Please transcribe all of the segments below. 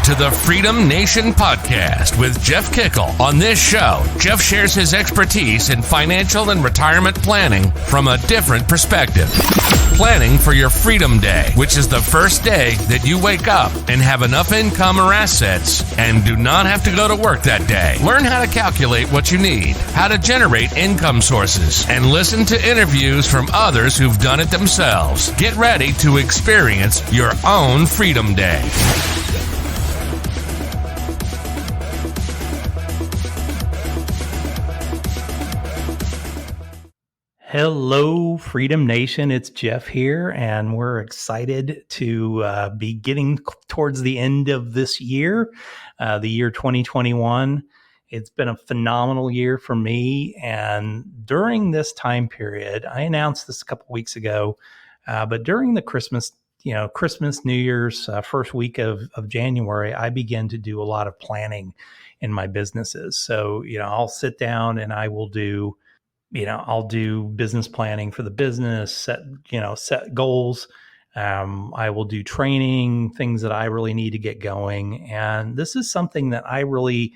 to the Freedom Nation podcast with Jeff Kickle. On this show, Jeff shares his expertise in financial and retirement planning from a different perspective. Planning for your Freedom Day, which is the first day that you wake up and have enough income or assets and do not have to go to work that day. Learn how to calculate what you need, how to generate income sources, and listen to interviews from others who've done it themselves. Get ready to experience your own Freedom Day. Hello, Freedom Nation. It's Jeff here, and we're excited to be getting towards the end of this year, the year 2021. It's been a phenomenal year for me, and during this time period, I announced this a couple weeks ago, but during the Christmas, New Year's first week of January, I began to do a lot of planning in my businesses. So, I'll sit down and I will do I'll do business planning for the business, set goals. I will do training, things that I really need to get going. And this is something that I really,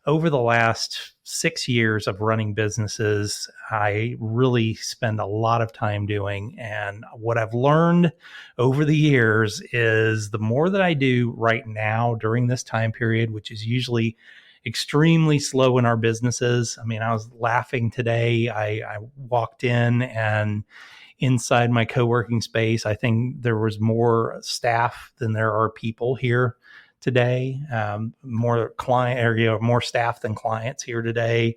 over the last 6 years of running businesses, I really spend a lot of time doing. And what I've learned over the years is the more that I do right now during this time period, which is usually extremely slow in our businesses. I mean, I was laughing today. I walked in, and inside my co-working space, I think there was more staff than there are people here today. More staff than clients here today.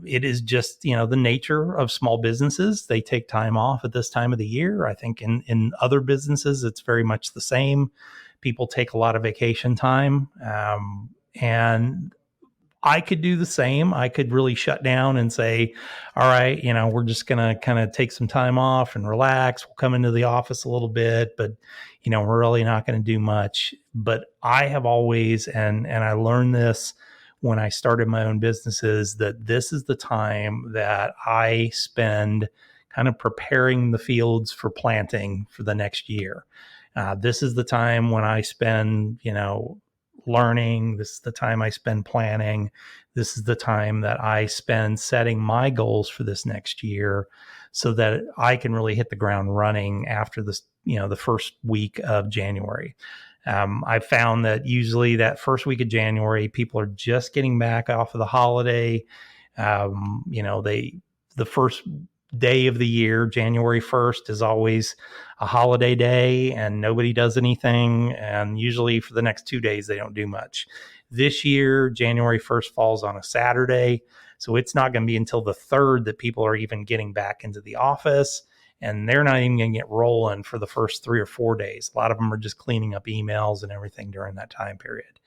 It is just, the nature of small businesses. They take time off at this time of the year. I think in other businesses, it's very much the same. People take a lot of vacation time. And I could do the same. I could really shut down and say, all right, we're just going to kind of take some time off and relax. We'll come into the office a little bit, but, we're really not going to do much. But I have always, and I learned this when I started my own businesses, that this is the time that I spend kind of preparing the fields for planting for the next year. This is the time when I spend, learning. This is the time I spend planning. This is the time that I spend setting my goals for this next year so that I can really hit the ground running after this, the first week of January. I found that usually that first week of January, people are just getting back off of the holiday. The first day of the year, January 1st, is always a holiday day and nobody does anything. And usually for the next 2 days, they don't do much. This year, January 1st falls on a Saturday. So it's not going to be until the 3rd that people are even getting back into the office. And they're not even going to get rolling for the first 3 or 4 days. A lot of them are just cleaning up emails and everything during that time period.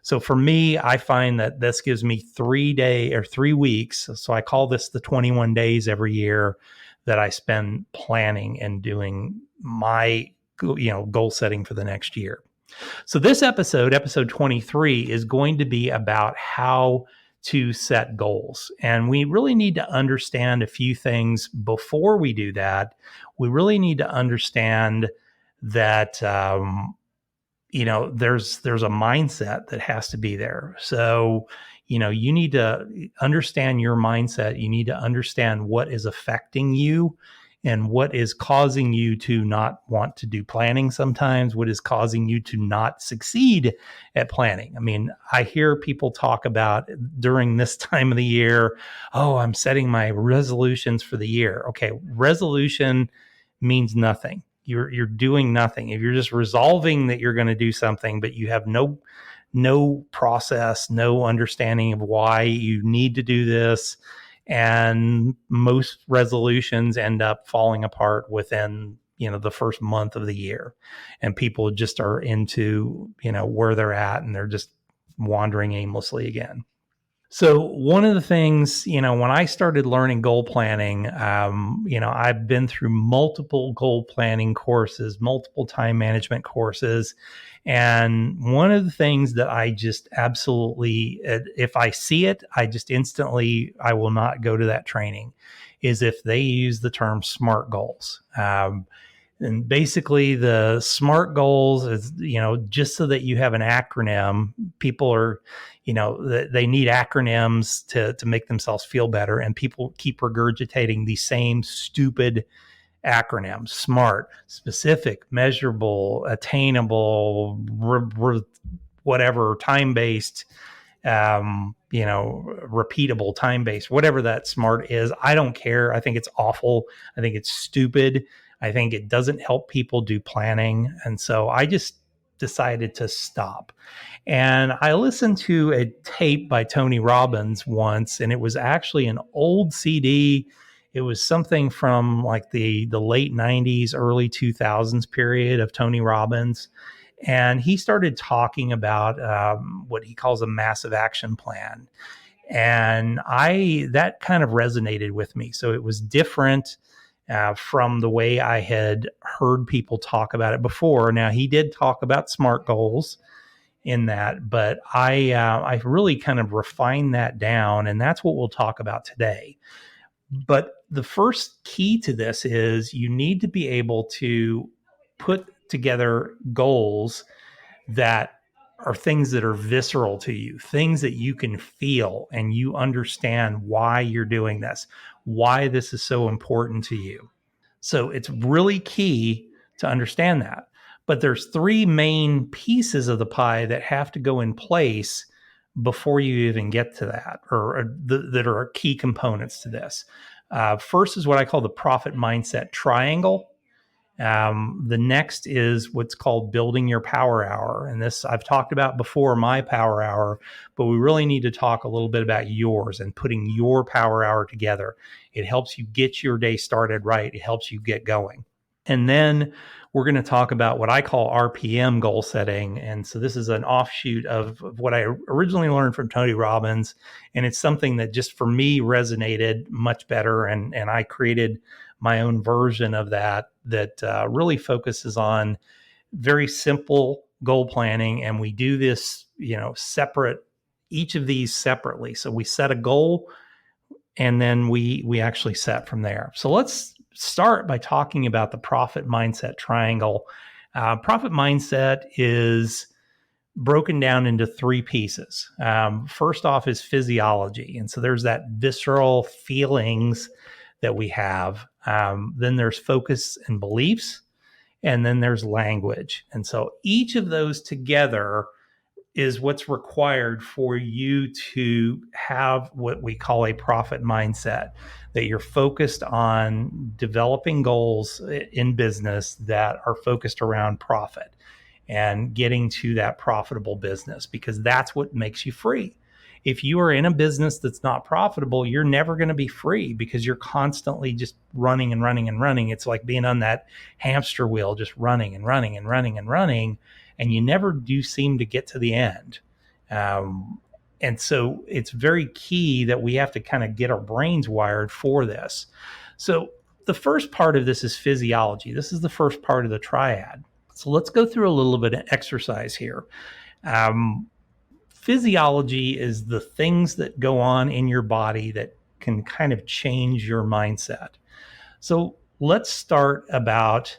So for me, I find that this gives me 3 weeks. So I call this the 21 days every year that I spend planning and doing my, goal setting for the next year. So this episode 23, is going to be about how to set goals. And we really need to understand a few things before we do that. We really need to understand that, there's a mindset that has to be there. So, you need to understand your mindset. You need to understand what is affecting you and what is causing you to not want to do planning sometimes, what is causing you to not succeed at planning. I mean, I hear people talk about during this time of the year, oh, I'm setting my resolutions for the year. Okay, resolution means nothing. You're doing nothing. If you're just resolving that you're going to do something, but you have no process, no understanding of why you need to do this. And most resolutions end up falling apart within, the first month of the year. And people just are into, where they're at, and they're just wandering aimlessly again. So one of the things, when I started learning goal planning, I've been through multiple goal planning courses, multiple time management courses. And one of the things that I just absolutely, if I see it, I just instantly, I will not go to that training, is if they use the term SMART goals. And basically the SMART goals is, just so that you have an acronym. People are, they need acronyms to make themselves feel better. And people keep regurgitating the same stupid acronyms: SMART, specific, measurable, attainable, whatever, time-based, repeatable, time-based, whatever that SMART is. I don't care. I think it's awful. I think it's stupid. I think it doesn't help people do planning. And so I just decided to stop. And I listened to a tape by Tony Robbins once, and it was actually an old CD. It was something from like the late 90s, early 2000s period of Tony Robbins. And he started talking about what he calls a massive action plan. And that kind of resonated with me. So it was different from the way I had heard people talk about it before. Now, he did talk about SMART goals in that, but I really kind of refined that down, and that's what we'll talk about today. But the first key to this is you need to be able to put together goals that are things that are visceral to you, things that you can feel and you understand why you're doing this, why this is so important to you. So it's really key to understand that. But there's three main pieces of the pie that have to go in place before you even get to that, or that are key components to this. First is what I call the profit mindset triangle. The next is what's called building your power hour. And this I've talked about before, my power hour, but we really need to talk a little bit about yours and putting your power hour together. It helps you get your day started right. It helps you get going. And then we're going to talk about what I call RPM goal setting. And so this is an offshoot of what I originally learned from Tony Robbins. And it's something that just for me resonated much better. And I created my own version of that really focuses on very simple goal planning. And we do this, separate, each of these separately. So we set a goal and then we actually set from there. So let's start by talking about the profit mindset triangle. Profit mindset is broken down into three pieces. First off is physiology. And so there's that visceral feelings that we have. Then there's focus and beliefs, and then there's language. And so each of those together is what's required for you to have what we call a profit mindset, that you're focused on developing goals in business that are focused around profit and getting to that profitable business, because that's what makes you free. If you are in a business that's not profitable, you're never going to be free because you're constantly just running and running and running. It's like being on that hamster wheel, just running and running and running and running, and you never do seem to get to the end. And so it's very key that we have to kind of get our brains wired for this. So the first part of this is physiology. This is the first part of the triad. So let's go through a little bit of exercise here. Physiology is the things that go on in your body that can kind of change your mindset. So let's start about,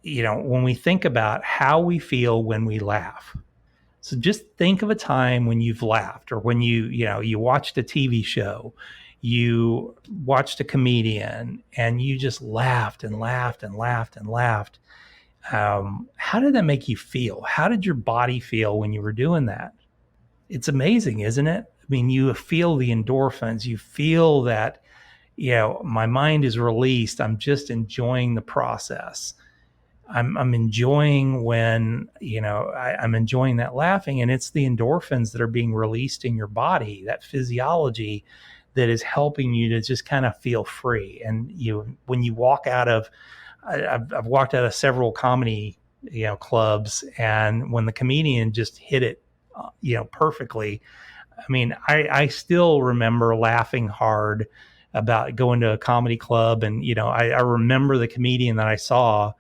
when we think about how we feel when we laugh. So just think of a time when you've laughed, or when you watched a TV show, you watched a comedian, and you just laughed and laughed and laughed and laughed. How did that make you feel? How did your body feel when you were doing that? It's amazing, isn't it? I mean, you feel the endorphins. You feel that, my mind is released. I'm just enjoying the process. I'm enjoying when, I'm enjoying that laughing, and it's the endorphins that are being released in your body, that physiology that is helping you to just kind of feel free. And when you walk out of, I've walked out of several comedy, clubs, and when the comedian just hit it, perfectly. I mean, I still remember laughing hard about going to a comedy club, and I remember the comedian that I saw.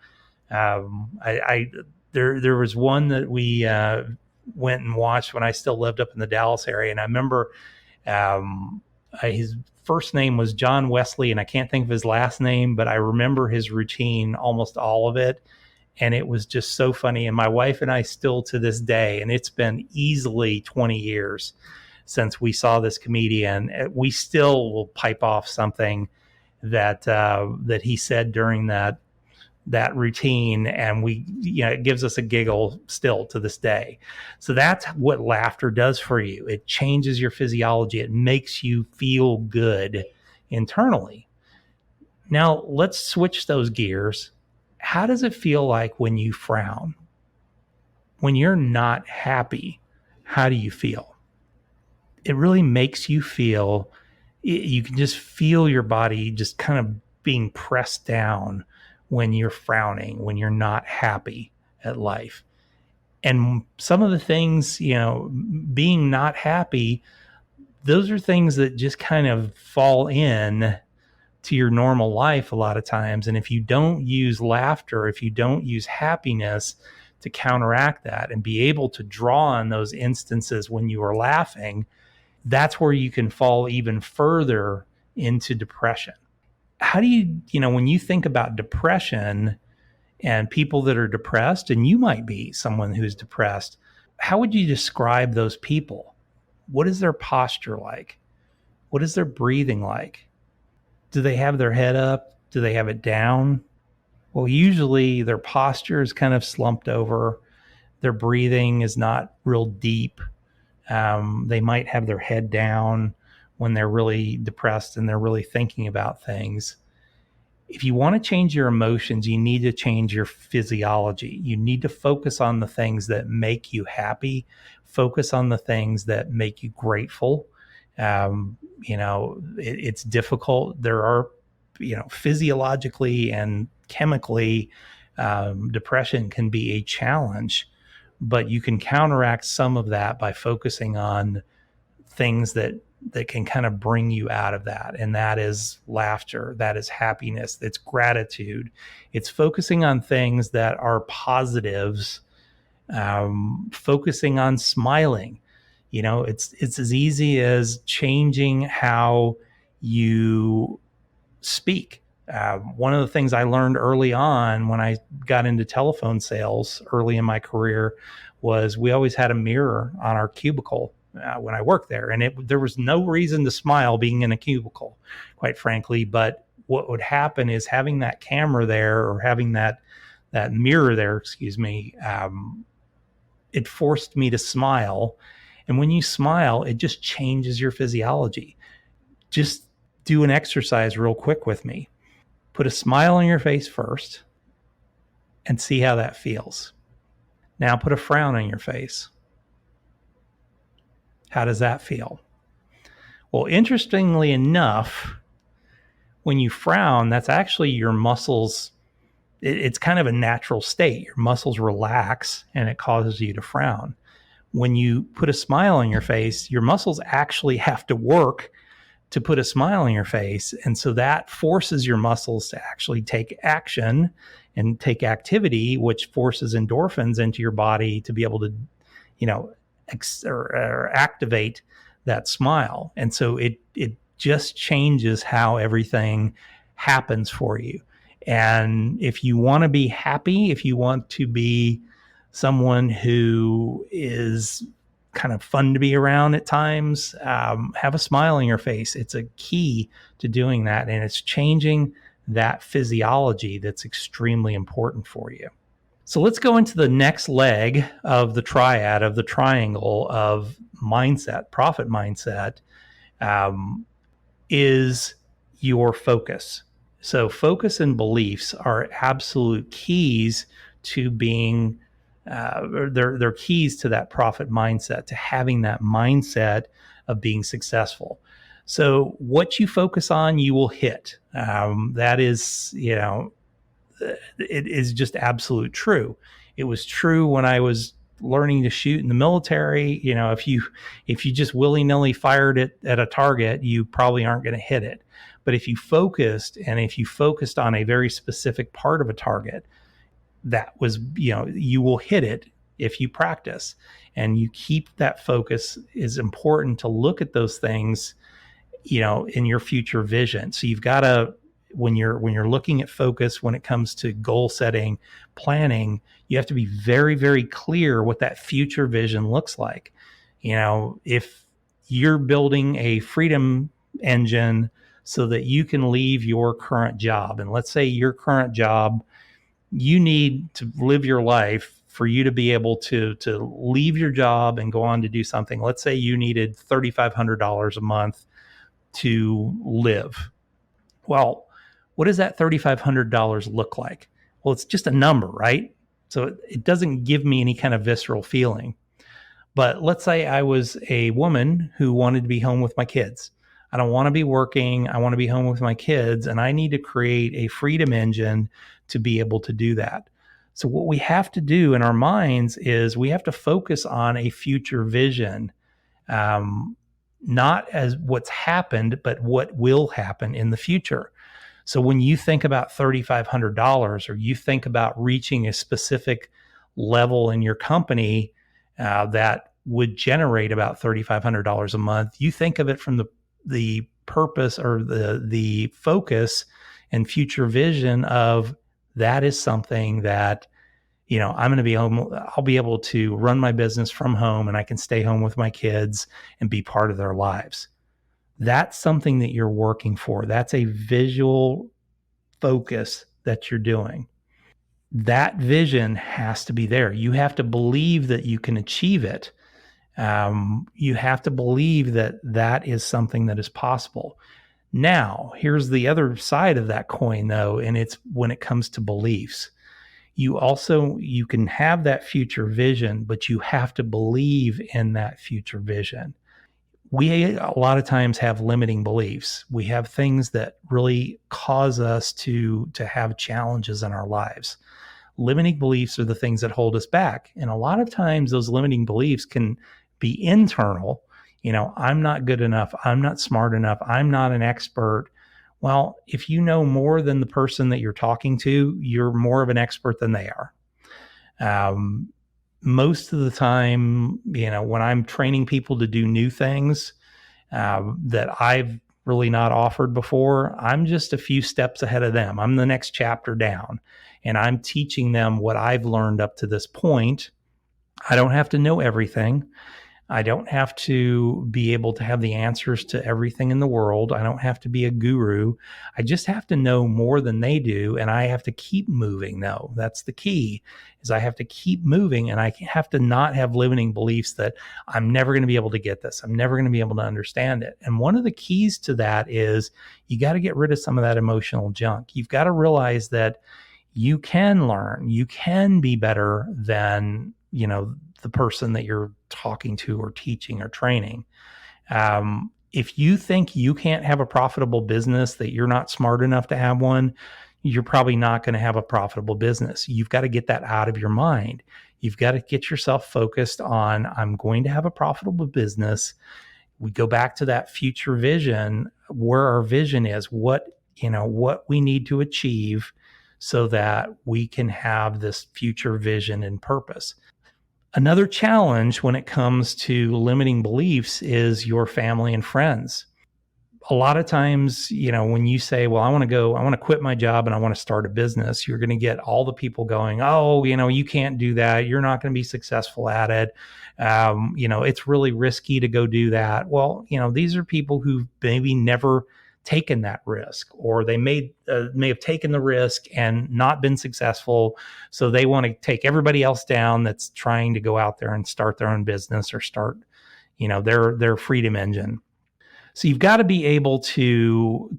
There was one that we went and watched when I still lived up in the Dallas area, and I remember His first name was John Wesley, and I can't think of his last name, but I remember his routine, almost all of it. And it was just so funny. And my wife and I still to this day, and it's been easily 20 years since we saw this comedian, we still will pipe off something that he said during that routine, and it gives us a giggle still to this day. So that's what laughter does for you. It changes your physiology. It makes you feel good internally. Now let's switch those gears. How does it feel like when you frown? When you're not happy, how do you feel? It really makes you feel, you can just feel your body just kind of being pressed down when you're frowning, when you're not happy at life. And some of the things, being not happy, those are things that just kind of fall in to your normal life a lot of times. And if you don't use laughter, if you don't use happiness to counteract that and be able to draw on those instances when you are laughing, that's where you can fall even further into depression. How do you, when you think about depression and people that are depressed, and you might be someone who's depressed, how would you describe those people? What is their posture like? What is their breathing like? Do they have their head up? Do they have it down? Well, usually their posture is kind of slumped over. Their breathing is not real deep. They might have their head down when they're really depressed and they're really thinking about things. If you want to change your emotions, you need to change your physiology. You need to focus on the things that make you happy. Focus on the things that make you grateful. It's difficult. There are, physiologically and chemically, depression can be a challenge, but you can counteract some of that by focusing on things that can kind of bring you out of that. And that is laughter. That is happiness. It's gratitude. It's focusing on things that are positives, focusing on smiling. It's as easy as changing how you speak. One of the things I learned early on when I got into telephone sales early in my career was we always had a mirror on our cubicle when I worked there. And there was no reason to smile being in a cubicle, quite frankly. But what would happen is having that camera there, or having that mirror there, it forced me to smile. And when you smile, it just changes your physiology. Just do an exercise real quick with me. Put a smile on your face first and see how that feels. Now put a frown on your face. How does that feel? Well, interestingly enough, when you frown, that's actually your muscles. It's kind of a natural state. Your muscles relax and it causes you to frown. When you put a smile on your face, your muscles actually have to work to put a smile on your face. And so that forces your muscles to actually take action and take activity, which forces endorphins into your body to be able to, or activate that smile. And so it just changes how everything happens for you. And if you want to be happy, if you want to be someone who is kind of fun to be around at times, have a smile on your face. It's a key to doing that. And it's changing that physiology that's extremely important for you. So let's go into the next leg of the triad, of the triangle of mindset, profit mindset, is your focus. So focus and beliefs are absolute keys to being, they're keys to that profit mindset, to having that mindset of being successful. So what you focus on, you will hit. That is, it is just absolute true. It was true when I was learning to shoot in the military. If you just willy-nilly fired it at a target, you probably aren't going to hit it. But if you focused on a very specific part of a target, that was, you will hit it if you practice and you keep that focus. Is important to look at those things in your future vision. So you've got to, when you're looking at focus, when it comes to goal setting, planning, you have to be very, very clear what that future vision looks like. If you're building a freedom engine so that you can leave your current job, and let's say your current job, you need to live your life for you to be able to leave your job and go on to do something. Let's say you needed $3,500 a month to live. Well, what does that $3,500 look like? Well, it's just a number, right? So it doesn't give me any kind of visceral feeling. But let's say I was a woman who wanted to be home with my kids. I don't want to be working. I want to be home with my kids, and I need to create a freedom engine to be able to do that. So what we have to do in our minds is we have to focus on a future vision, not as what's happened, but what will happen in the future. So when you think about $3,500, or you think about reaching a specific level in your company that would generate about $3,500 a month, you think of it from the purpose, or the focus and future vision of that is something that, I'm going to be home. I'll be able to run my business from home, and I can stay home with my kids and be part of their lives. That's something that you're working for. That's a visual focus that you're doing. That vision has to be there. You have to believe that you can achieve it. You have to believe that that is something that is possible. Now, here's the other side of that coin, though, and it's when it comes to beliefs. You can have that future vision, but you have to believe in that future vision. We a lot of times have limiting beliefs. We have things that really cause us to have challenges in our lives. Limiting beliefs are the things that hold us back. And a lot of times those limiting beliefs can be internal. I'm not good enough. I'm not smart enough. I'm not an expert. Well, if you know more than the person that you're talking to, you're more of an expert than they are. Most of the time, when I'm training people to do new things that I've really not offered before, I'm just a few steps ahead of them. I'm the next chapter down, and I'm teaching them what I've learned up to this point. I don't have to know everything. I don't have to be able to have the answers to everything in the world. I don't have to be a guru. I just have to know more than they do, and I have to keep moving, though. That's the key, is I have to keep moving, and I have to not have limiting beliefs that I'm never going to be able to get this. I'm never going to be able to understand it. And one of the keys to that is you got to get rid of some of that emotional junk. You've got to realize that you can learn. You can be better than, the person that you're talking to or teaching or training. If you think you can't have a profitable business, that you're not smart enough to have one, you're probably not going to have a profitable business. You've got to get that out of your mind. You've got to get yourself focused on, I'm going to have a profitable business. We go back to that future vision, where our vision is, what we need to achieve so that we can have this future vision and purpose. Another challenge when it comes to limiting beliefs is your family and friends. A lot of times, when you say, well, I want to quit my job and I want to start a business, you're going to get all the people going, oh, you can't do that. You're not going to be successful at it. It's really risky to go do that. Well, these are people who've maybe never taken that risk, or they may have taken the risk and not been successful. So they want to take everybody else down that's trying to go out there and start their own business or start, their freedom engine. So you've got to be able to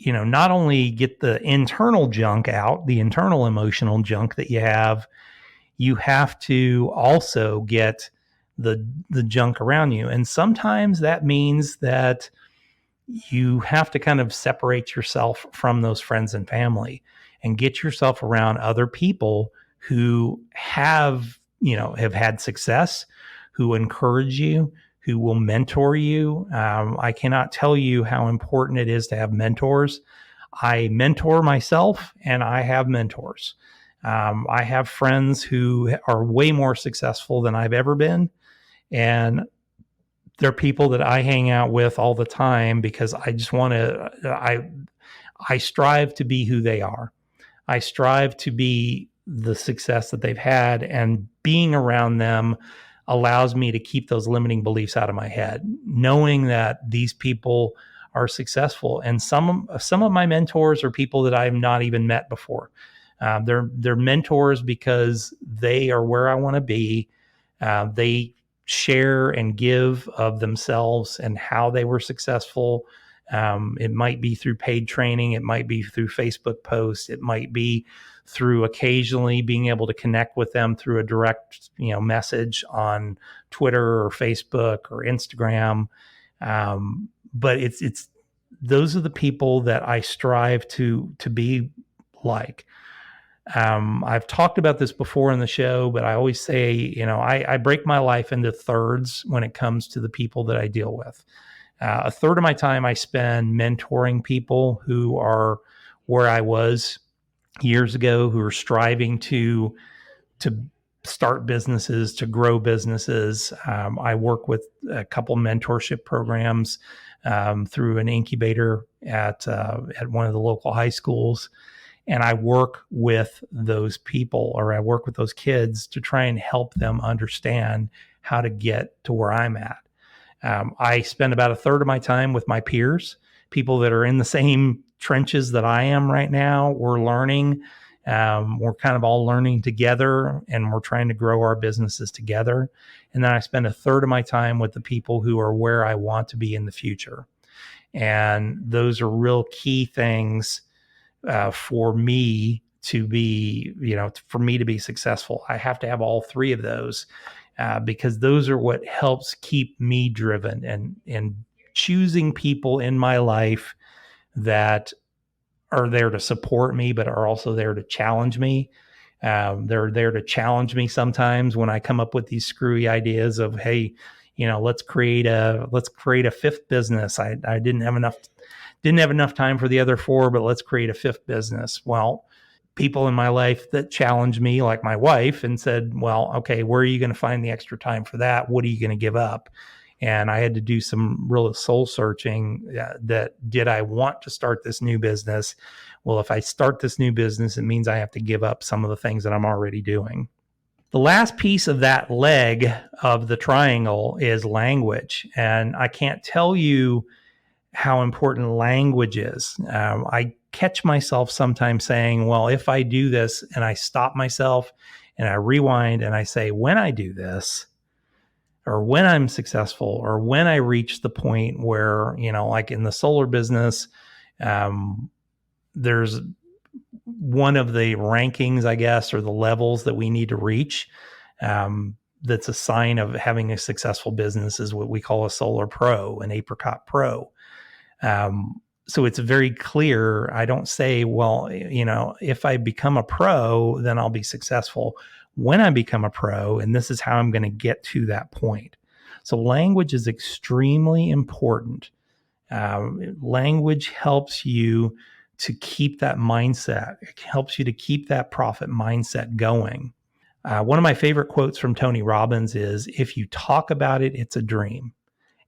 not only get the internal junk out, the internal emotional junk that you have to also get the junk around you. And sometimes that means that you have to kind of separate yourself from those friends and family and get yourself around other people who have had success, who encourage you, who will mentor you. I cannot tell you how important it is to have mentors. I mentor myself, and I have mentors. I have friends who are way more successful than I've ever been. And They're people that I hang out with all the time because I just want to, I strive to be who they are. I strive to be the success that they've had, and being around them allows me to keep those limiting beliefs out of my head, knowing that these people are successful. And some of my mentors are people that I've not even met before. They're mentors because they are where I want to be. They share and give of themselves and how they were successful. It might be through paid training. It might be through Facebook posts. It might be through occasionally being able to connect with them through a direct, message on Twitter or Facebook or Instagram. But it's those are the people that I strive to be like. I've talked about this before in the show, but I always say, I break my life into thirds when it comes to the people that I deal with. A third of my time I spend mentoring people who are where I was years ago, who are striving to start businesses, to grow businesses. I work with a couple mentorship programs through an incubator at one of the local high schools. And I work with those people, or I work with those kids to try and help them understand how to get to where I'm at. I spend about a third of my time with my peers, people that are in the same trenches that I am right now. We're learning. We're kind of all learning together, and we're trying to grow our businesses together. And then I spend a third of my time with the people who are where I want to be in the future. And those are real key things for me to be, for me to be successful. I have to have all three of those because those are what helps keep me driven, and choosing people in my life that are there to support me, but are also there to challenge me. They're there to challenge me sometimes when I come up with these screwy ideas of, hey, let's create a fifth business. I didn't have enough time for the other four, but let's create a fifth business. Well, people in my life that challenged me, like my wife, and said, well, okay, where are you going to find the extra time for that? What are you going to give up? And I had to do some real soul searching that did I want to start this new business? Well, if I start this new business, it means I have to give up some of the things that I'm already doing. The last piece of that leg of the triangle is language. And I can't tell you how important language is. I catch myself sometimes saying, well, if I do this, and I stop myself and I rewind and I say, when I do this, or when I'm successful, or when I reach the point where, like in the solar business, there's one of the rankings, I guess, or the levels that we need to reach. That's a sign of having a successful business is what we call a solar pro, an apricot pro. So it's very clear. I don't say, well, if I become a pro, then I'll be successful. When I become a pro, and this is how I'm going to get to that point. So language is extremely important. Language helps you to keep that mindset. It helps you to keep that profit mindset going. One of my favorite quotes from Tony Robbins is, if you talk about it, it's a dream.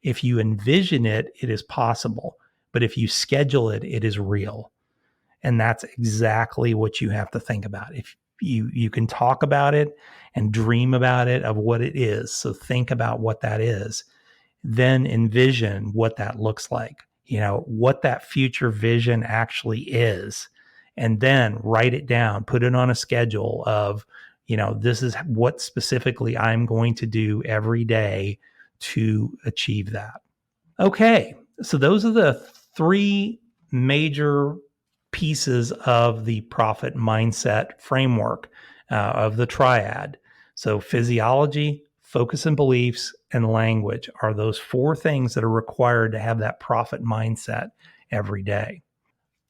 If you envision it, it is possible. But if you schedule it, it is real. And that's exactly what you have to think about. If you can talk about it and dream about it of what it is. So think about what that is. Then envision what that looks like, what that future vision actually is. And then write it down, put it on a schedule of, this is what specifically I'm going to do every day to achieve that. Okay, so those are the three major pieces of the profit mindset framework of the triad. So physiology, focus and beliefs, and language are those four things that are required to have that profit mindset every day.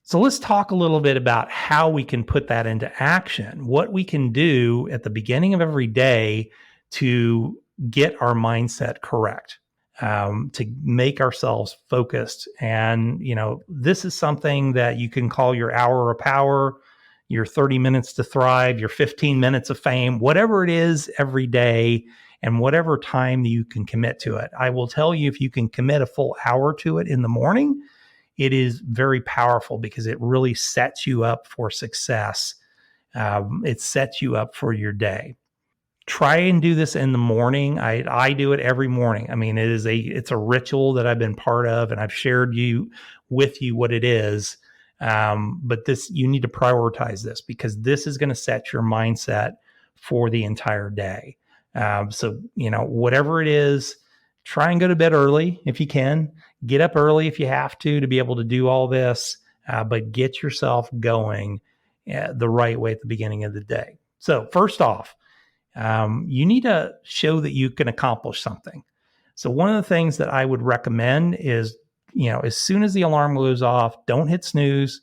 So let's talk a little bit about how we can put that into action, what we can do at the beginning of every day to get our mindset correct. To make ourselves focused. And, this is something that you can call your hour of power. your 30 minutes to thrive, your 15 minutes of fame, whatever it is every day, and whatever time you can commit to it. I will tell you, if you can commit a full hour to it in the morning, it is very powerful because it really sets you up for success. It sets you up for your day. Try and do this in the morning. I do it every morning. I mean, it's a ritual that I've been part of, and I've shared with you what it is. But you need to prioritize this, because this is going to set your mindset for the entire day. So, whatever it is, try and go to bed early if you can. Get up early if you have to be able to do all this, but get yourself going the right way at the beginning of the day. So first off, you need to show that you can accomplish something. So one of the things that I would recommend is, as soon as the alarm goes off, don't hit snooze.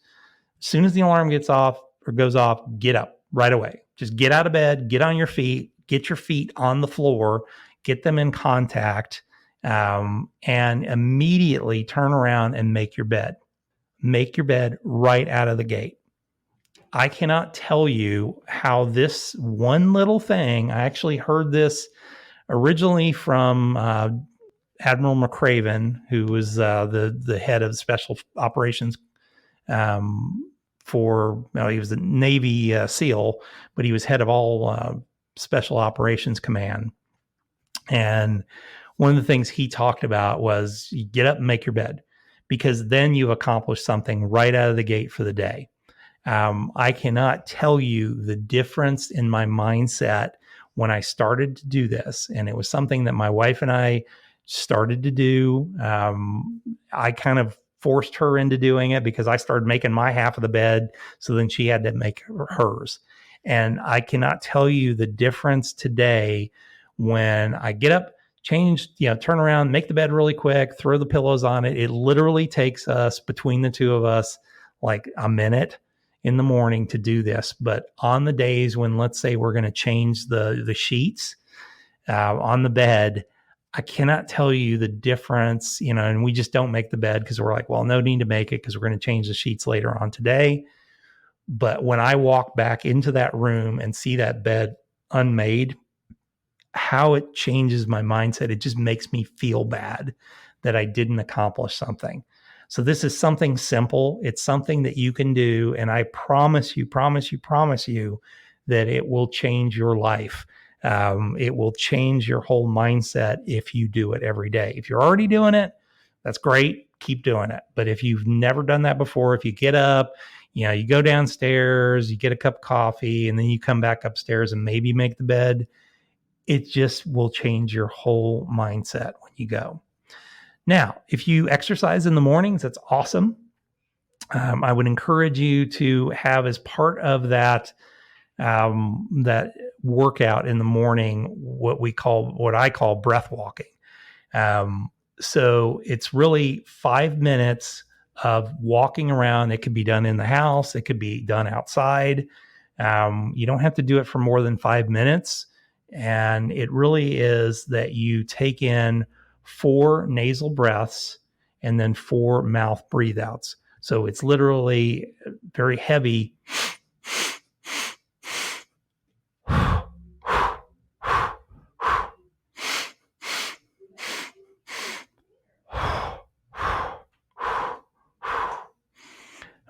As soon as the alarm goes off, get up right away. Just get out of bed, get on your feet, get your feet on the floor, get them in contact, and immediately turn around and make your bed. Make your bed right out of the gate. I cannot tell you how this one little thing, I actually heard this originally from Admiral McCraven, who was the head of special operations he was a Navy SEAL, but he was head of all special operations command. And one of the things he talked about was, you get up and make your bed, because then you've accomplished something right out of the gate for the day. I cannot tell you the difference in my mindset when I started to do this. And it was something that my wife and I started to do. I kind of forced her into doing it because I started making my half of the bed. So then she had to make hers. And I cannot tell you the difference today when I get up, change, turn around, make the bed really quick, throw the pillows on it. It literally takes us, between the two of us, like a minute in the morning to do this. But on the days when, let's say, we're going to change the sheets on the bed, I cannot tell you the difference, and we just don't make the bed because we're like, well, no need to make it because we're going to change the sheets later on today. But when I walk back into that room and see that bed unmade, how it changes my mindset. It just makes me feel bad that I didn't accomplish something. So this is something simple. It's something that you can do. And I promise you that it will change your life. It will change your whole mindset if you do it every day. If you're already doing it, that's great. Keep doing it. But if you've never done that before, if you get up, you go downstairs, you get a cup of coffee, and then you come back upstairs and maybe make the bed, it just will change your whole mindset when you go. Now, if you exercise in the mornings, that's awesome. I would encourage you to have, as part of that workout in the morning, what I call breath walking. So it's really 5 minutes of walking around. It could be done in the house. It could be done outside. You don't have to do it for more than 5 minutes. And it really is that you take in 4 nasal breaths and then 4 mouth breathe outs. So it's literally very heavy.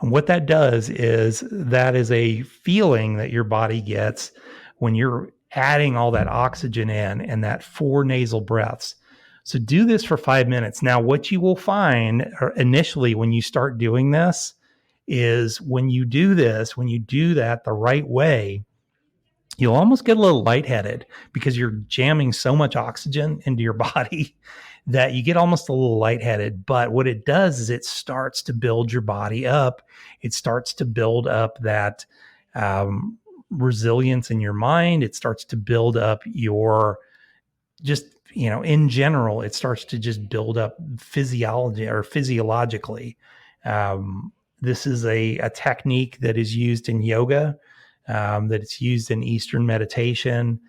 And what that does is, that is a feeling that your body gets when you're adding all that oxygen in, and that 4 nasal breaths. So do this for 5 minutes. Now, what you will find initially when you start doing this is, when you do that the right way, you'll almost get a little lightheaded because you're jamming so much oxygen into your body that you get almost a little lightheaded. But what it does is, it starts to build your body up. It starts to build up that resilience in your mind. It starts to build up your, just, in general, it starts to just build up physiologically. This is a technique that is used in yoga, that it's used in Eastern meditation,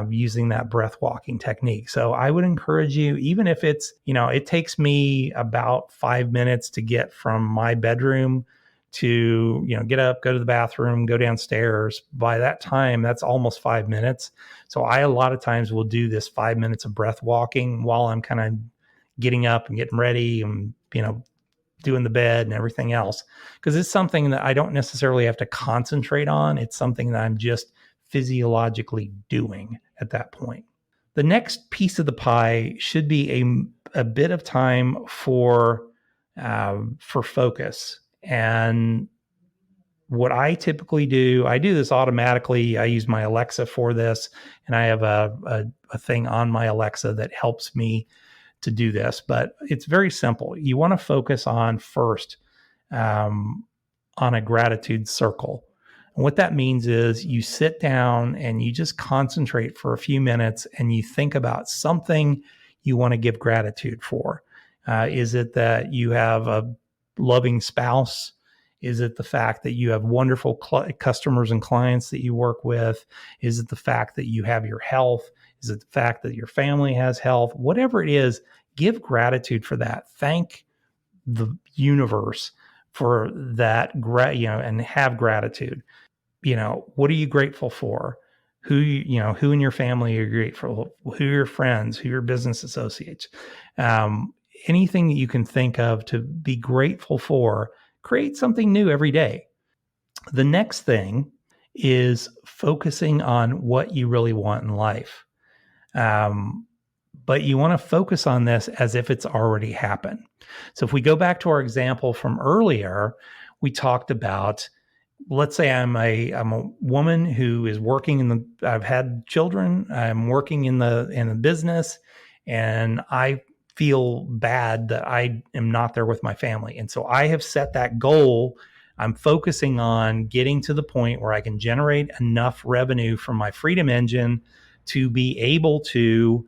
using that breath walking technique. So I would encourage you, even if it's, it takes me about 5 minutes to get from my bedroom to, get up, go to the bathroom, go downstairs. By that time, that's almost 5 minutes. So I, a lot of times, will do this 5 minutes of breath walking while I'm kind of getting up and getting ready and, doing the bed and everything else. Because it's something that I don't necessarily have to concentrate on. It's something that I'm just physiologically doing at that point. The next piece of the pie should be a bit of time for focus. And what I typically do, I do this automatically. I use my Alexa for this, and I have a thing on my Alexa that helps me to do this. But it's very simple. You want to focus on first on a gratitude circle. And what that means is you sit down and you just concentrate for a few minutes and you think about something you want to give gratitude for. Is it that you have a loving spouse? Is it the fact that you have wonderful customers and clients that you work with? Is it the fact that you have your health? Is it the fact that your family has health? Whatever it is, give gratitude for that. Thank the universe for that, and have gratitude. What are you grateful for? Who in your family are you grateful? Who are your friends? Who are your business associates? Anything that you can think of to be grateful for, create something new every day. The next thing is focusing on what you really want in life. But you want to focus on this as if it's already happened. So if we go back to our example from earlier, we talked about, let's say I'm a woman who is working I've had children, I'm working in the business, and I feel bad that I am not there with my family. And so I have set that goal. I'm focusing on getting to the point where I can generate enough revenue from my Freedom Engine to be able to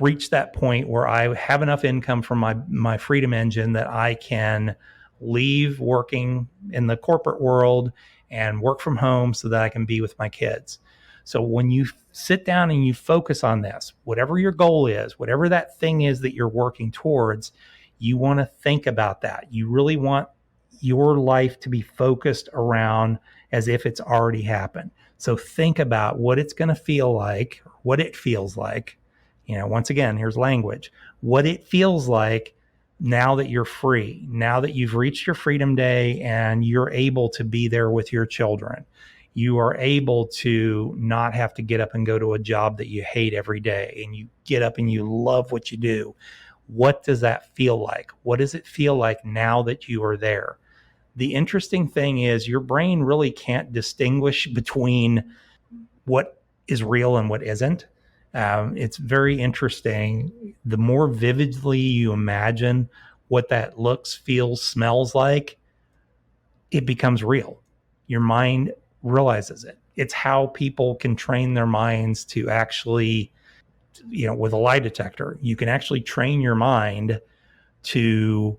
reach that point where I have enough income from my Freedom Engine that I can leave working in the corporate world and work from home so that I can be with my kids. So when you sit down and you focus on this, whatever your goal is, whatever that thing is that you're working towards, you want to think about that. You really want your life to be focused around as if it's already happened. So think about what it's going to feel like, what it feels like. Once again, here's language. What it feels like now that you're free, now that you've reached your Freedom Day and you're able to be there with your children. You are able to not have to get up and go to a job that you hate every day, and you get up and you love what you do. What does that feel like? What does it feel like now that you are there? The interesting thing is your brain really can't distinguish between what is real and what isn't. It's very interesting. The more vividly you imagine what that looks, feels, smells like, it becomes real. Your mind realizes it. It's how people can train their minds to actually, with a lie detector, you can actually train your mind to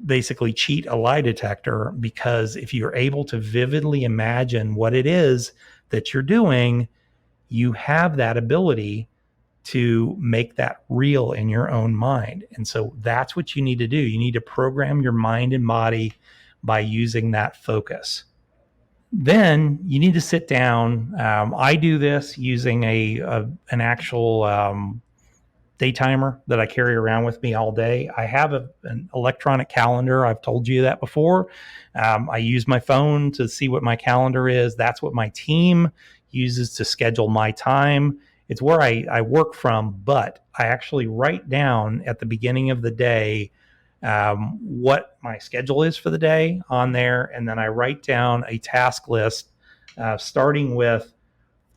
basically cheat a lie detector, because if you're able to vividly imagine what it is that you're doing, you have that ability to make that real in your own mind. And so that's what you need to do. You need to program your mind and body by using that focus. Then you need to sit down. I do this using an actual day timer that I carry around with me all day. I have an electronic calendar. I've told you that before. I use my phone to see what my calendar is. That's what my team uses to schedule my time. It's where I work from, but I actually write down at the beginning of the day what my schedule is for the day on there. And then I write down a task list starting with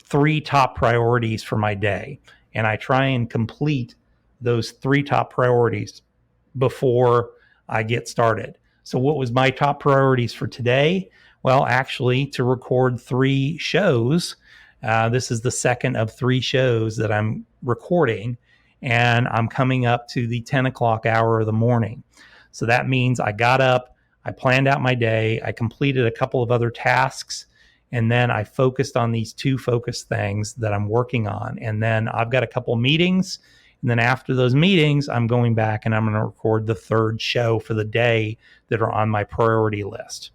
3 top priorities for my day. And I try and complete those 3 top priorities before I get started. So what was my top priorities for today? Well, actually, to record 3 shows. This is the second of 3 shows that I'm recording, and I'm coming up to the 10 o'clock hour of the morning. So that means I got up, I planned out my day, I completed a couple of other tasks, and then I focused on these 2 focus things that I'm working on. And then I've got a couple meetings, And then after those meetings, I'm going back and I'm going to record the third show for the day that are on my priority list.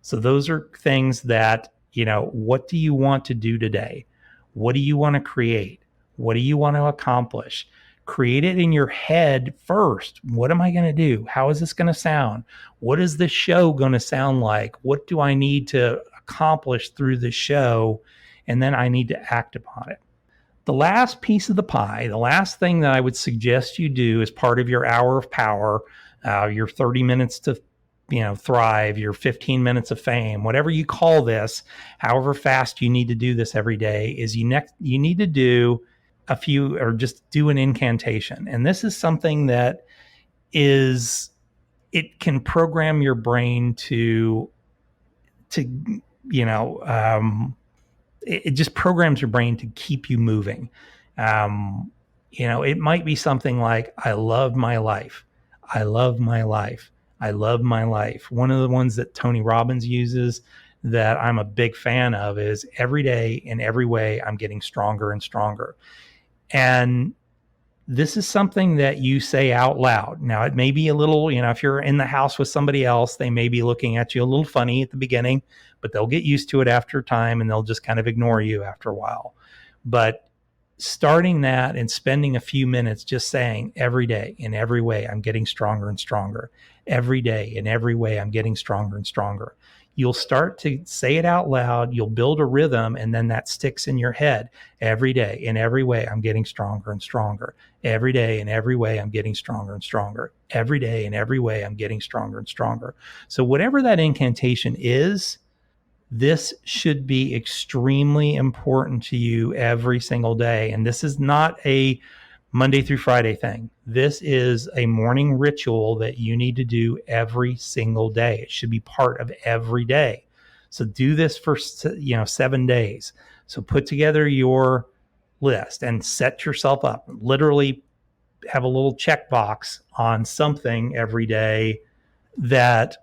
So those are things that, what do you want to do today? What do you want to create? What do you want to accomplish? Create it in your head first. What am I going to do? How is this going to sound? What is the show going to sound like? What do I need to accomplish through the show? And then I need to act upon it. The last piece of the pie, the last thing that I would suggest you do as part of your hour of power, your 30 minutes to thrive, your 15 minutes of fame, whatever you call this, however fast you need to do this every day, is you need to do a few, or just do an incantation. And this is something that it can program your brain it just programs your brain to keep you moving. It might be something like, I love my life. I love my life. I love my life. One of the ones that Tony Robbins uses that I'm a big fan of is, every day in every way, I'm getting stronger and stronger. And this is something that you say out loud. Now, it may be a little, if you're in the house with somebody else, they may be looking at you a little funny at the beginning, but they'll get used to it after time and they'll just kind of ignore you after a while. But starting that and spending a few minutes just saying, every day in every way, I'm getting stronger and stronger. Every day in every way, I'm getting stronger and stronger. You'll start to say it out loud. You'll build a rhythm, and then that sticks in your head. Every day in every way, I'm getting stronger and stronger. Every day in every way, I'm getting stronger and stronger. Every day in every way, I'm getting stronger and stronger. So whatever that incantation is, this should be extremely important to you every single day. And this is not a Monday through Friday thing. This is a morning ritual that you need to do every single day. It should be part of every day. So do this for 7 days. So put together your list and set yourself up. Literally have a little checkbox on something every day that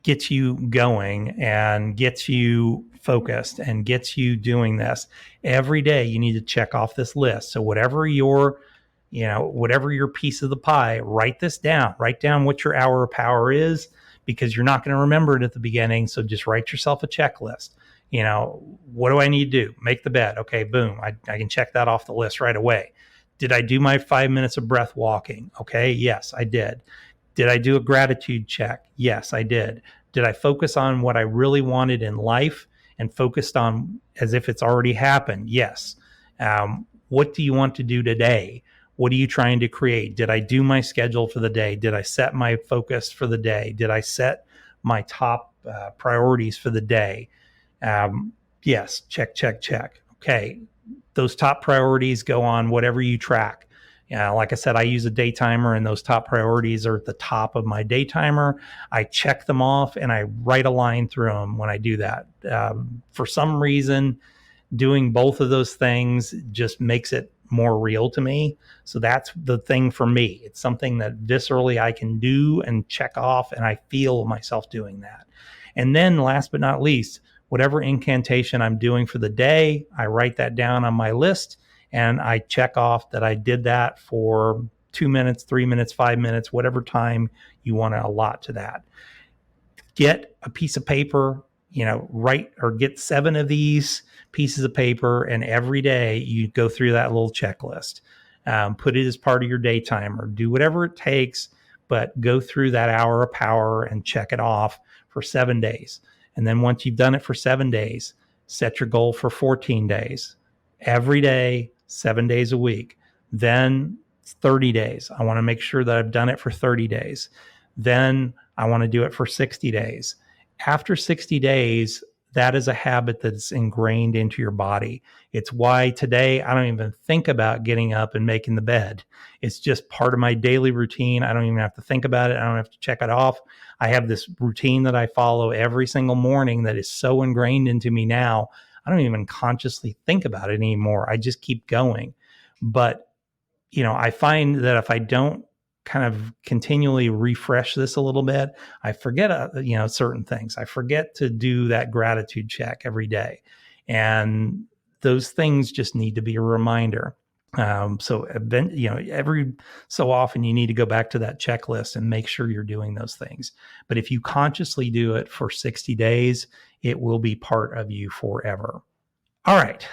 gets you going and gets you focused and gets you doing this. Every day you need to check off this list. So whatever your piece of the pie, write this down. Write down what your hour of power is, because you're not going to remember it at the beginning. So just write yourself a checklist. What do I need to do? Make the bed. Okay, boom. I can check that off the list right away. Did I do my 5 minutes of breath walking? Okay, yes, I did. Did I do a gratitude check? Yes, I did. Did I focus on what I really wanted in life and focused on as if it's already happened? Yes. What do you want to do today? What are you trying to create? Did I do my schedule for the day? Did I set my focus for the day? Did I set my top priorities for the day? Yes, check, check, check. Okay, those top priorities go on whatever you track. Like I said, I use a day timer, and those top priorities are at the top of my day timer. I check them off and I write a line through them when I do that. For some reason, doing both of those things just makes it more real to me. So that's the thing for me. It's something that viscerally I can do and check off, and I feel myself doing that. And then last but not least, whatever incantation I'm doing for the day, I write that down on my list. And I check off that I did that for 2 minutes, 3 minutes, 5 minutes, whatever time you want to allot to that. Get a piece of paper, write or get 7 of these pieces of paper, and every day you go through that little checklist. Put it as part of your day timer. Do whatever it takes, but go through that hour of power and check it off for 7 days. And then once you've done it for 7 days, set your goal for 14 days. Every day, 7 days a week. Then 30 days. I want to make sure that I've done it for 30 days. Then I want to do it for 60 days. After 60 days, that is a habit that's ingrained into your body. It's why today I don't even think about getting up and making the bed. It's just part of my daily routine. I don't even have to think about it. I don't have to check it off. I have this routine that I follow every single morning that is so ingrained into me now. I don't even consciously think about it anymore. I just keep going. But, I find that if I don't kind of continually refresh this a little bit, I forget, certain things. I forget to do that gratitude check every day. And those things just need to be a reminder. Every so often you need to go back to that checklist and make sure you're doing those things. But if you consciously do it for 60 days, it will be part of you forever. All right.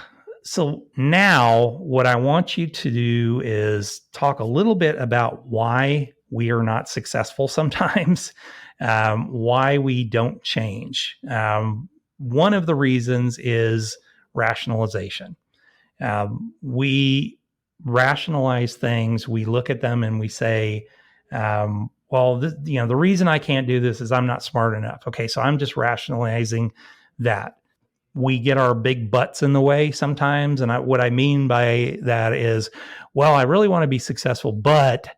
So now what I want you to do is talk a little bit about why we are not successful sometimes, why we don't change. One of the reasons is rationalization. We rationalize things, we look at them and we say, the reason I can't do this is I'm not smart enough. Okay, so I'm just rationalizing that. We get our big butts in the way sometimes. And what I mean by that is, well, I really want to be successful, but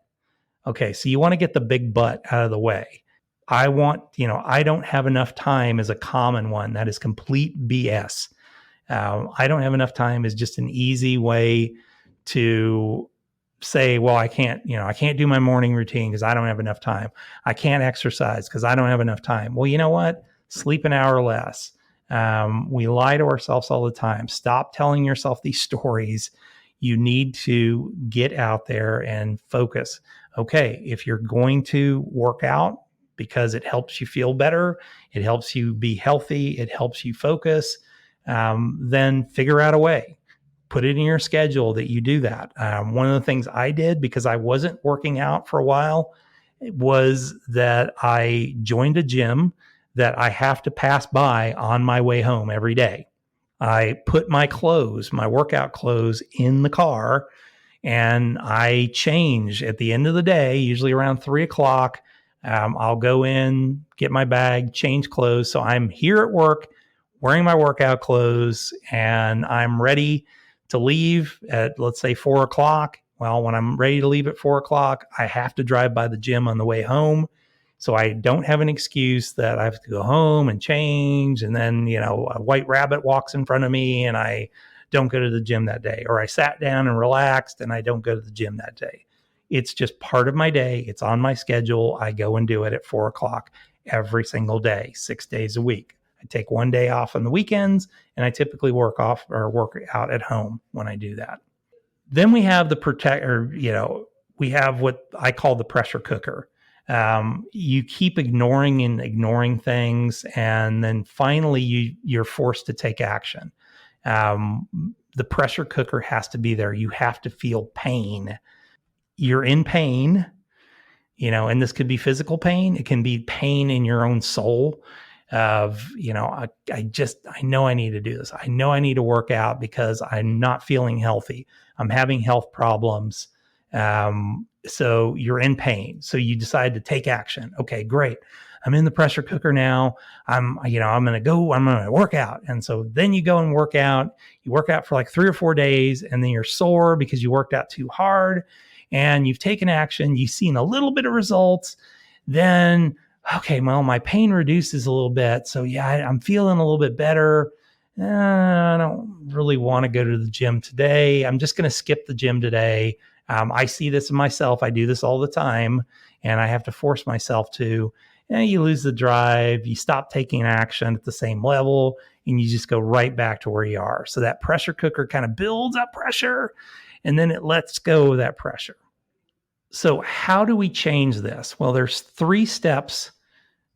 okay, so you want to get the big butt out of the way. I don't have enough time is a common one. That is complete BS. I don't have enough time is just an easy way to say, well, I can't do my morning routine because I don't have enough time. I can't exercise because I don't have enough time. Well, you know what? Sleep an hour less. We lie to ourselves all the time. Stop telling yourself these stories. You need to get out there and focus. Okay, if you're going to work out because it helps you feel better, it helps you be healthy, it helps you focus, then figure out a way. Put it in your schedule that you do that. One of the things I did because I wasn't working out for a while was that I joined a gym that I have to pass by on my way home every day. I put my workout clothes in the car, and I change at the end of the day, usually around 3:00. I'll go in, get my bag, change clothes. So I'm here at work wearing my workout clothes and I'm ready to leave at, let's say, 4:00. Well, when I'm ready to leave at 4:00, I have to drive by the gym on the way home. So I don't have an excuse that I have to go home and change. And then, a white rabbit walks in front of me and I don't go to the gym that day, or I sat down and relaxed and I don't go to the gym that day. It's just part of my day. It's on my schedule. I go and do it at 4:00 every single day, 6 days a week. I take one day off on the weekends and I typically work out at home when I do that. Then we have we have what I call the pressure cooker. You keep ignoring things, and then finally you're forced to take action. The pressure cooker has to be there. You have to feel pain. You're in pain, and this could be physical pain. It can be pain in your own soul of, I know I need to do this. I know I need to work out because I'm not feeling healthy. I'm having health problems. So you're in pain. So you decide to take action. Okay, great. I'm in the pressure cooker now. I'm going to work out. And so then you go and work out. You work out for like 3 or 4 days, and then you're sore because you worked out too hard and you've taken action. You've seen a little bit of results. Then, okay, well, my pain reduces a little bit. So yeah, I'm feeling a little bit better. I don't really want to go to the gym today. I'm just going to skip the gym today. I see this in myself. I do this all the time, and I have to force myself to. You lose the drive. You stop taking action at the same level, and you just go right back to where you are. So that pressure cooker kind of builds up pressure, and then it lets go of that pressure. So how do we change this? Well, there's 3 steps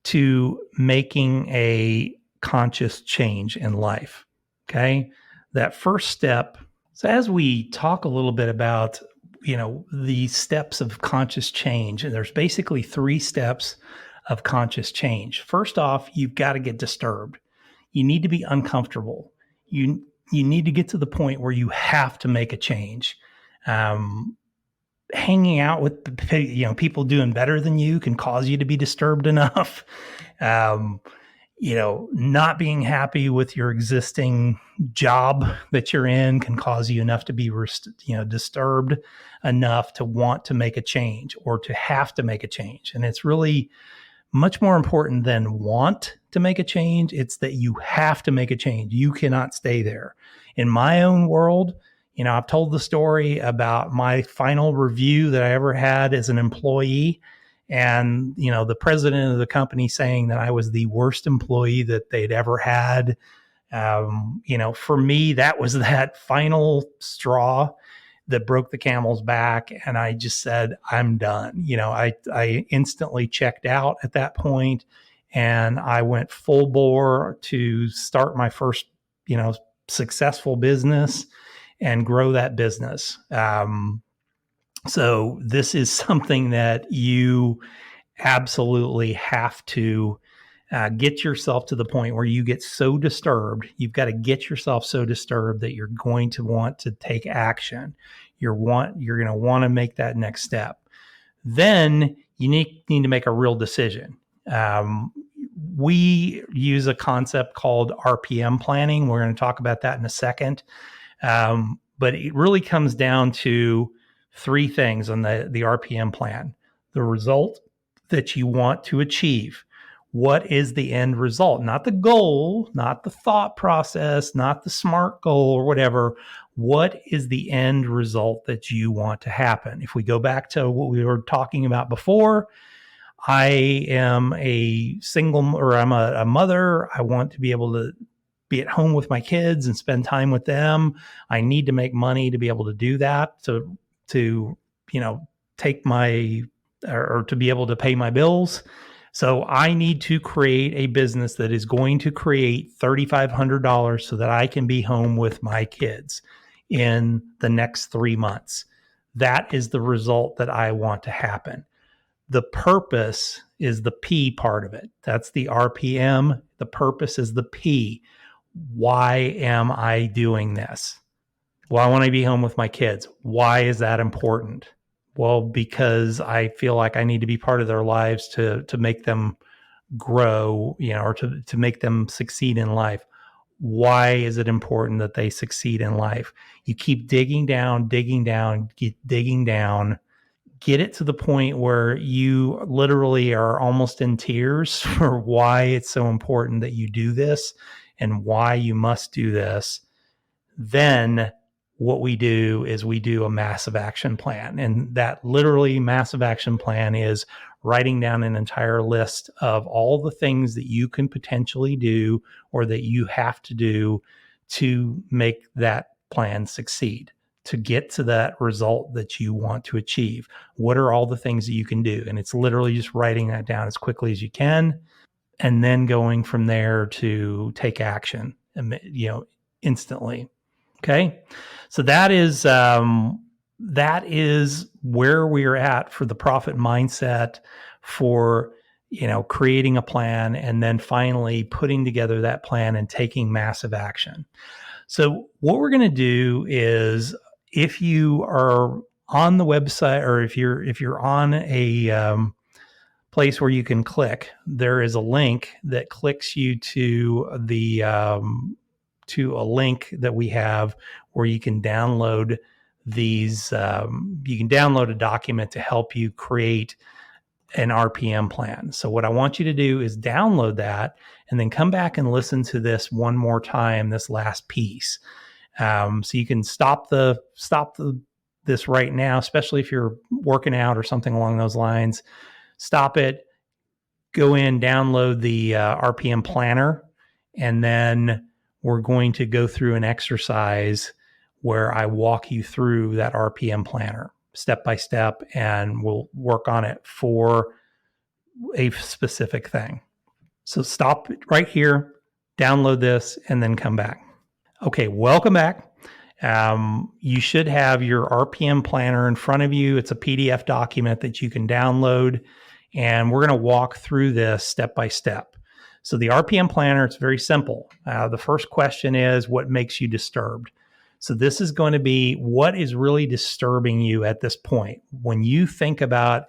to making a conscious change in life. Okay. That first step. So as we talk a little bit about, the steps of conscious change, and there's basically 3 steps of conscious change. First off, you've got to get disturbed. You need to be uncomfortable. You need to get to the point where you have to make a change. Hanging out with people doing better than you can cause you to be disturbed enough. Not being happy with your existing job that you're in can cause you enough to be disturbed enough to want to make a change or to have to make a change. And it's really much more important than want to make a change. It's that you have to make a change. You cannot stay there. In my own world, I've told the story about my final review that I ever had as an employee, and, the president of the company saying that I was the worst employee that they'd ever had. For me, that was that final straw that broke the camel's back. And I just said, I'm done. I instantly checked out at that point, and I went full bore to start my first, successful business and grow that business. So this is something that you absolutely have to get yourself to the point where you get so disturbed. You've got to get yourself so disturbed that you're going to want to take action. You're going to want to make that next step. Then you need to make a real decision. We use a concept called RPM planning. We're going to talk about that in a second. But it really comes down to three things on the RPM plan: the result that you want to achieve. What is the end result? Not the goal, not the thought process, not the SMART goal or whatever. What is the end result that you want to happen? If we go back to what we were talking about before, I am a mother. I want to be able to be at home with my kids and spend time with them. I need to make money to be able to do that, to take my, or to be able to pay my bills. So I need to create a business that is going to create $3,500 so that I can be home with my kids in the next 3 months. That is the result that I want to happen. The purpose is the P part of it. That's the RPM. The purpose is the P. Why am I doing this? Well, I want to be home with my kids. Why is that important? Well, because I feel like I need to be part of their lives to make them grow, or to make them succeed in life. Why is it important that they succeed in life? You keep digging down, get it to the point where you literally are almost in tears for why it's so important that you do this and why you must do this. Then what we do is we do a massive action plan. And that literally massive action plan is writing down an entire list of all the things that you can potentially do or that you have to do to make that plan succeed, to get to that result that you want to achieve. What are all the things that you can do? And it's literally just writing that down as quickly as you can, and then going from there to take action, instantly. Okay. So that is where we're at for the profit mindset, for, creating a plan and then finally putting together that plan and taking massive action. So what we're going to do is, if you are on the website, or if you're on a place where you can click, there is a link that clicks you to to a link that we have where you can download these. You can download a document to help you create an RPM plan. So what I want you to do is download that and then come back and listen to this one more time, this last piece. So you can stop this right now, especially if you're working out or something along those lines. Stop it, go in, download the RPM planner, and then we're going to go through an exercise where I walk you through that RPM planner step by step, and we'll work on it for a specific thing. So stop right here, download this, and then come back. Okay, welcome back. You should have your RPM planner in front of you. It's a PDF document that you can download, and we're going to walk through this step by step. So the RPM planner, it's very simple. The first question is, what makes you disturbed? So this is going to be, what is really disturbing you at this point? When you think about,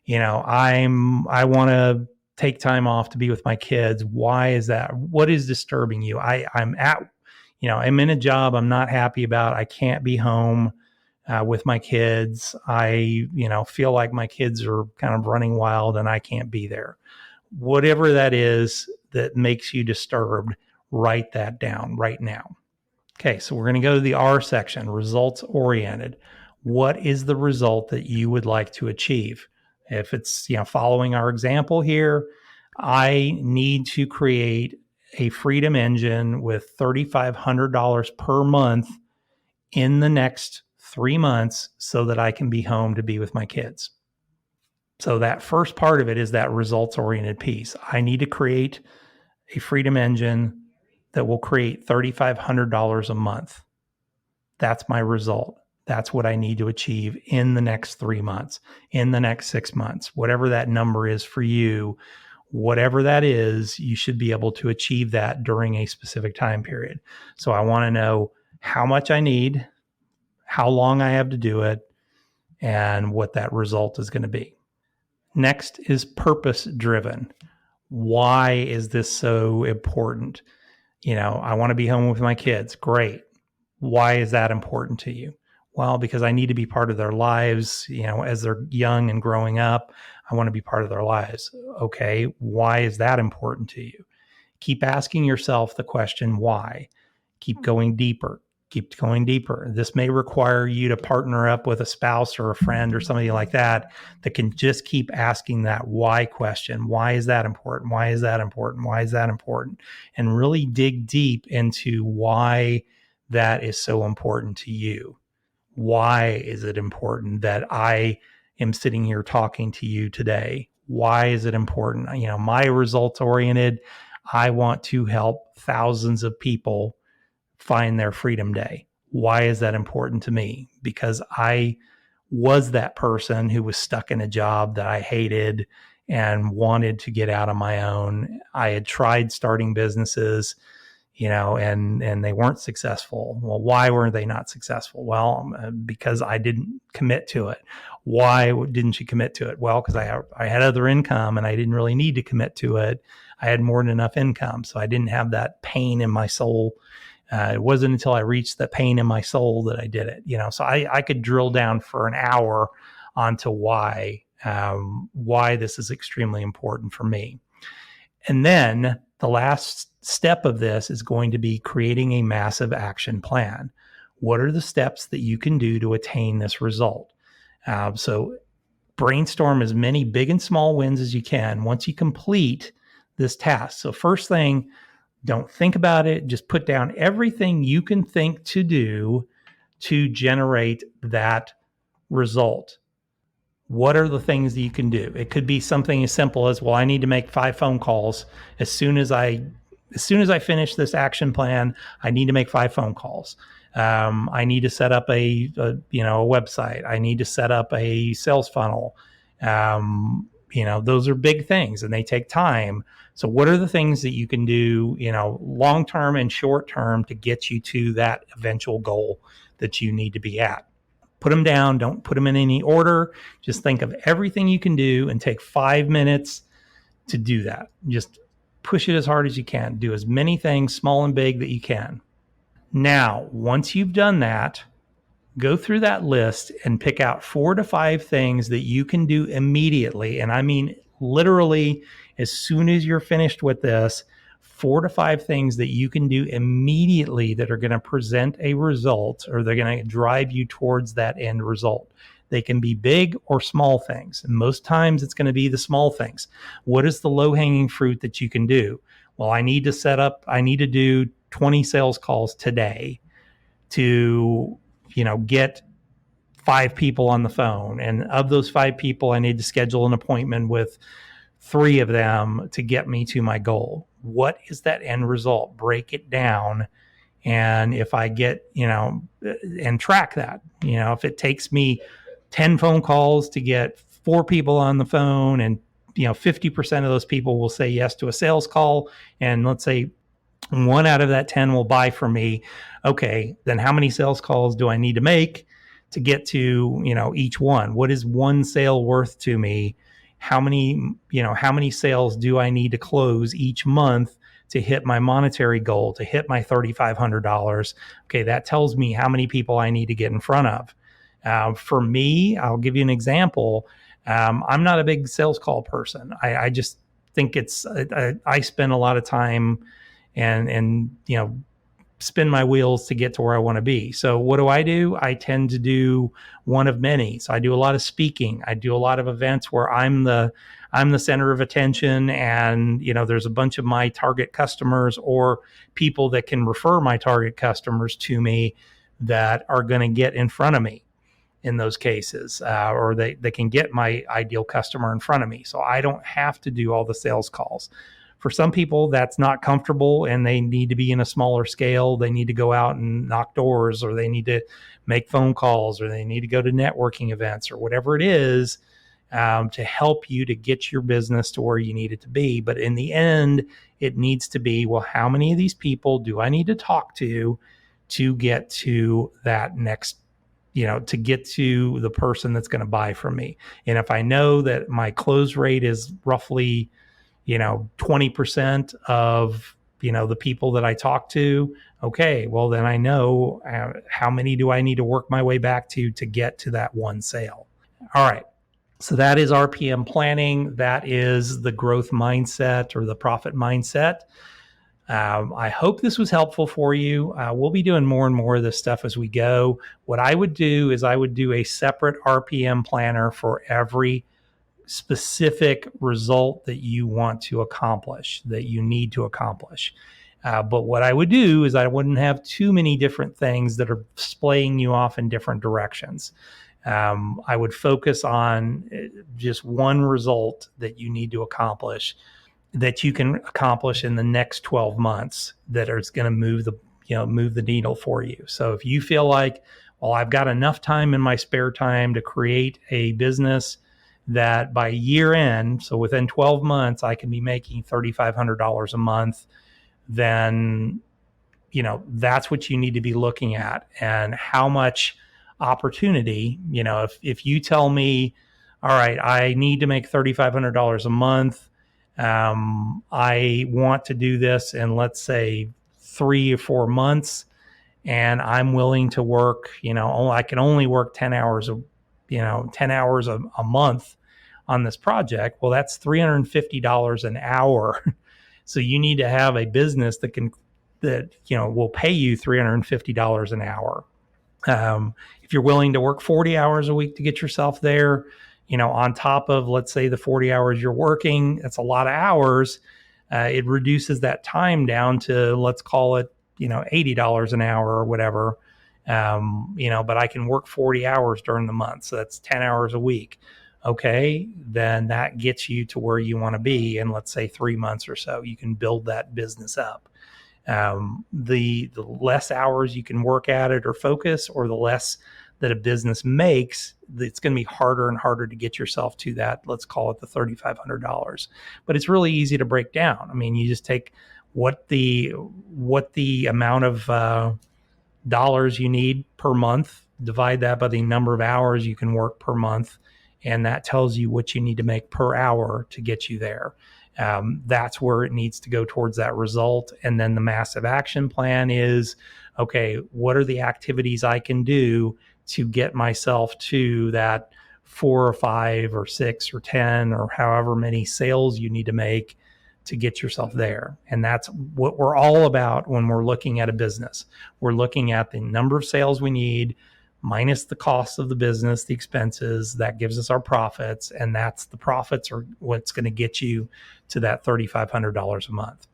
I want to take time off to be with my kids. Why is that? What is disturbing you? I'm in a job I'm not happy about. I can't be home with my kids. I, feel like my kids are kind of running wild and I can't be there. Whatever that is that makes you disturbed, write that down right now. Okay, so we're going to go to the R section, results oriented. What is the result that you would like to achieve? If it's, following our example here, I need to create a freedom engine with $3,500 per month in the next 3 months so that I can be home to be with my kids. So that first part of it is that results-oriented piece. I need to create a freedom engine that will create $3,500 a month. That's my result. That's what I need to achieve in the next 3 months, in the next 6 months, whatever that number is for you. Whatever that is, you should be able to achieve that during a specific time period. So I want to know how much I need, how long I have to do it, and what that result is going to be. Next is purpose driven. Why is this so important? I want to be home with my kids. Great. Why is that important to you? Well, because I need to be part of their lives, as they're young and growing up. I want to be part of their lives. Okay. Why is that important to you? Keep asking yourself the question, why? Keep going deeper. Keep going deeper. This may require you to partner up with a spouse or a friend or somebody like that can just keep asking that why question. Why is that important? Why is that important? Why is that important? And really dig deep into why that is so important to you. Why is it important that I am sitting here talking to you today? Why is it important? My results oriented, I want to help thousands of people find their freedom day. Why is that important to me? Because I was that person who was stuck in a job that I hated and wanted to get out on my own. I had tried starting businesses, and they weren't successful. Well, why weren't they not successful? Well, because I didn't commit to it. Why didn't you commit to it? Well, because I had other income and I didn't really need to commit to it. I had more than enough income, so I didn't have that pain in my soul. It wasn't until I reached the pain in my soul that I did it. So I could drill down for an hour onto why this is extremely important for me. And then the last step of this is going to be creating a massive action plan. What are the steps that you can do to attain this result? So brainstorm as many big and small wins as you can once you complete this task. So first thing, don't think about it. Just put down everything you can think to do to generate that result. What are the things that you can do? It could be something as simple as, well, I need to make 5 phone calls. As soon as I finish this action plan, I need to make 5 phone calls. I need to set up a website. I need to set up a sales funnel. Those are big things and they take time. So what are the things that you can do, long-term and short-term to get you to that eventual goal that you need to be at? Put them down. Don't put them in any order. Just think of everything you can do and take 5 minutes to do that. Just push it as hard as you can. Do as many things, small and big, that you can. Now, once you've done that, go through that list and pick out 4 to 5 things that you can do immediately. And I mean, literally, as soon as you're finished with this, 4 to 5 things that you can do immediately that are going to present a result, or they're going to drive you towards that end result. They can be big or small things. And most times it's going to be the small things. What is the low-hanging fruit that you can do? Well, I need to do 20 sales calls today to, get 5 people on the phone. And of those 5 people, I need to schedule an appointment with 3 of them to get me to my goal. What is that end result? Break it down. And if I get, and track that, if it takes me 10 phone calls to get 4 people on the phone, and, 50% of those people will say yes to a sales call, and let's say 1 out of that 10 will buy from me. Okay, then how many sales calls do I need to make to get to, each one? What is one sale worth to me? How many sales do I need to close each month to hit my monetary goal, to hit my $3,500? Okay, that tells me how many people I need to get in front of. For me, I'll give you an example. I'm not a big sales call person. I just think I spend a lot of time and spin my wheels to get to where I want to be. So what do? I tend to do one of many. So I do a lot of speaking. I do a lot of events where I'm the center of attention, and there's a bunch of my target customers or people that can refer my target customers to me that are going to get in front of me in those cases, or they can get my ideal customer in front of me. So I don't have to do all the sales calls. For some people, that's not comfortable and they need to be in a smaller scale. They need to go out and knock doors, or they need to make phone calls, or they need to go to networking events, or whatever it is, to help you to get your business to where you need it to be. But in the end, it needs to be, well, how many of these people do I need to talk to get to that next, to get to the person that's going to buy from me? And if I know that my close rate is roughly 20% of, the people that I talk to, okay, well, then I know how many do I need to work my way back to get to that one sale. All right. So that is RPM planning. That is the growth mindset or the profit mindset. I hope this was helpful for you. We'll be doing more and more of this stuff as we go. What I would do is I would do a separate RPM planner for every specific result that you want to accomplish, that you need to accomplish. But what I would do is I wouldn't have too many different things that are splaying you off in different directions. I would focus on just one result that you need to accomplish, that you can accomplish in the next 12 months, that is going to move the needle for you. So if you feel like, well, I've got enough time in my spare time to create a business that by year end, so within 12 months, I can be making $3,500 a month, then, that's what you need to be looking at. And how much opportunity, if you tell me, all right, I need to make $3,500 a month. I want to do this in, let's say, 3 or 4 months, and I'm willing to work, I can only work 10 hours a month on this project. Well, that's $350 an hour. So you need to have a business that will pay you $350 an hour. If you're willing to work 40 hours a week to get yourself there, on top of, let's say, the 40 hours you're working, that's a lot of hours. It reduces that time down to, let's call it, $80 an hour or whatever. But I can work 40 hours during the month. So that's 10 hours a week. Okay, then that gets you to where you want to be in, let's say, 3 months or so. You can build that business up. The less hours you can work at it or focus, or the less that a business makes, it's going to be harder and harder to get yourself to that, let's call it the $3,500. But it's really easy to break down. I mean, you just take what the amount of dollars you need per month, divide that by the number of hours you can work per month, and that tells you what you need to make per hour to get you there. That's where it needs to go towards that result. And then the massive action plan is, okay, what are the activities I can do to get myself to that 4 or 5 or 6 or 10 or however many sales you need to make to get yourself there. And that's what we're all about when we're looking at a business. We're looking at the number of sales we need minus the cost of the business, the expenses. That gives us our profits, and that's the profits are what's going to get you to that $3,500 a month.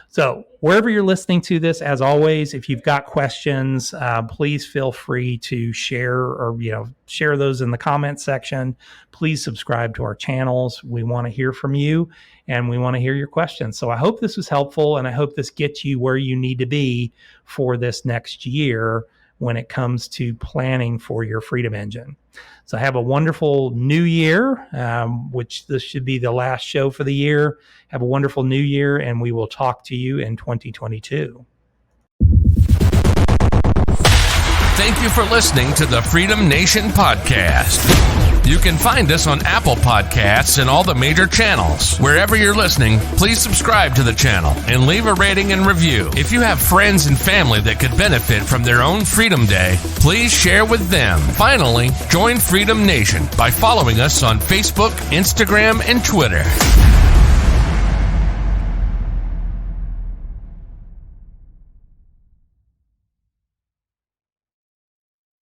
So wherever you're listening to this, as always, if you've got questions, please feel free to share those in the comment section. Please subscribe to our channels. We want to hear from you, and we want to hear your questions. So I hope this was helpful, and I hope this gets you where you need to be for this next year when it comes to planning for your Freedom Engine. So have a wonderful new year, which this should be the last show for the year. Have a wonderful new year, and we will talk to you in 2022. Thank you for listening to the Freedom Nation podcast. You can find us on Apple Podcasts and all the major channels. Wherever you're listening, please subscribe to the channel and leave a rating and review. If you have friends and family that could benefit from their own Freedom Day, please share with them. Finally, join Freedom Nation by following us on Facebook, Instagram, and Twitter.